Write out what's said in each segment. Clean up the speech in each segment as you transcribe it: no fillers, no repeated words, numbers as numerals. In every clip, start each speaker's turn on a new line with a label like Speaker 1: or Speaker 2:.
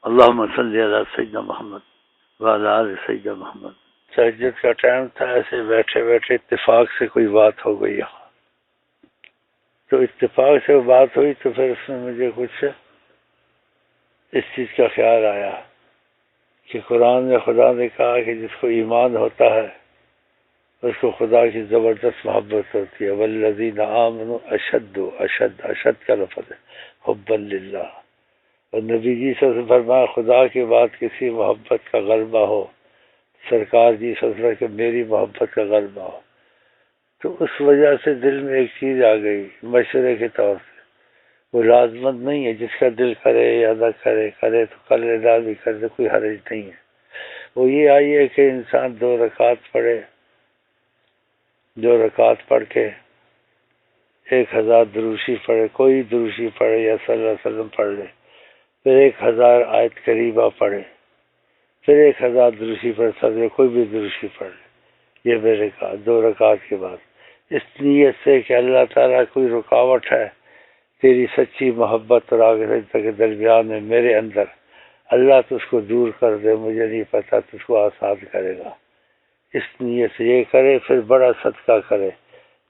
Speaker 1: اللہم صلی علی سیدنا محمد وعلی آل سیدنا محمد۔ تہجد کا ٹائم تھا، ایسے بیٹھے بیٹھے اتفاق سے کوئی بات ہو گئی، تو اتفاق سے وہ بات ہوئی تو پھر اس میں مجھے کچھ اس چیز کا خیال آیا کہ قرآن میں خدا نے کہا کہ جس کو ایمان ہوتا ہے اس کو خدا کی زبردست محبت ہوتی ہے، والذین آمنوا اشد کا لفظ ہے حبا للہ، اور نبی جی صلی اللہ علیہ وسلم فرمایا خدا کی بات کسی محبت کا غلبہ ہو، سرکار جی صلی اللہ علیہ وسلم کہ میری محبت کا غلبہ ہو، تو اس وجہ سے دل میں ایک چیز آ گئی مشورے کے طور سے، وہ لازمت نہیں ہے، جس کا دل کرے یا نہ کرے، کرے تو کر لے، نہ بھی کرے کوئی حرج نہیں ہے۔ وہ یہ آئی ہے کہ انسان 2 رکعت پڑھے، 2 رکعت پڑھ کے 1000 دروشی پڑھے، کوئی دروشی پڑھے یا صلی اللہ علیہ وسلم پڑھ لے، پھر 1000 آیت کریمہ پڑھے، پھر 1000 دروشی پڑھے، کوئی بھی دروشی پڑھ لے، یہ میرے کہا 2 رکعت کے بعد، اس نیت سے کہ اللہ تعالیٰ کوئی رکاوٹ ہے تیری سچی محبت اور آگے سجدہ کے درمیان میں میرے اندر، اللہ تو اس کو دور کر دے، مجھے نہیں پتا تو اس کو آسان کرے گا، اس نیت سے یہ کرے، پھر بڑا صدقہ کرے،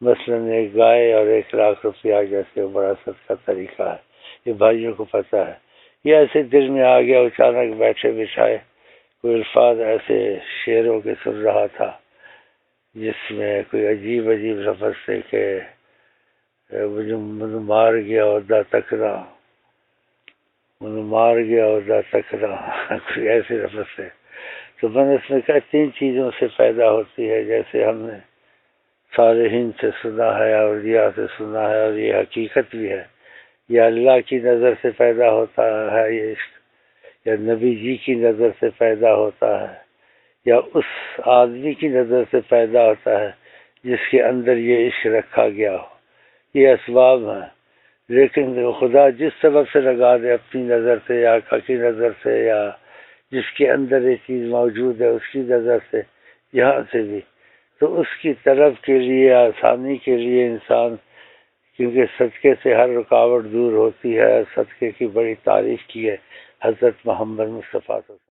Speaker 1: مثلا 1 گائے اور 1 لاکھ روپیہ جیسے بڑا صدقہ طریقہ ہے، یہ بھائیوں کو پتہ ہے۔ یہ ایسے دل میں آ گیا، اچانک بیٹھے بٹھائے کوئی الفاظ ایسے شعروں کے سن رہا تھا جس میں کوئی عجیب لفظ تھے کہ مجھے مار گیا عہدہ تکنا، مجھے مار گیا عہدہ تکنا، کوئی ایسے لفظ تھے، تو میں نے اس میں کہا 3 چیزوں سے پیدا ہوتی ہے، جیسے ہم نے صالحین سے سنا ہے، اولیاء سے سنا ہے، اور یہ حقیقت بھی ہے، یا اللہ کی نظر سے پیدا ہوتا ہے یہ عشق، یا نبی جی کی نظر سے پیدا ہوتا ہے، یا اس آدمی کی نظر سے پیدا ہوتا ہے جس کے اندر یہ عشق رکھا گیا ہو، یہ اسباب ہیں، لیکن خدا جس سبب سے لگا دے، اپنی نظر سے یا آقا کی نظر سے یا جس کے اندر یہ چیز موجود ہے اس کی نظر سے، یہاں سے بھی، تو اس کی طرف کے لیے آسانی کے لیے انسان، کیونکہ صدقے سے ہر رکاوٹ دور ہوتی ہے، صدقے کی بڑی تعریف کی ہے حضرت محمد مصطفیٰ صلی اللہ علیہ وسلم۔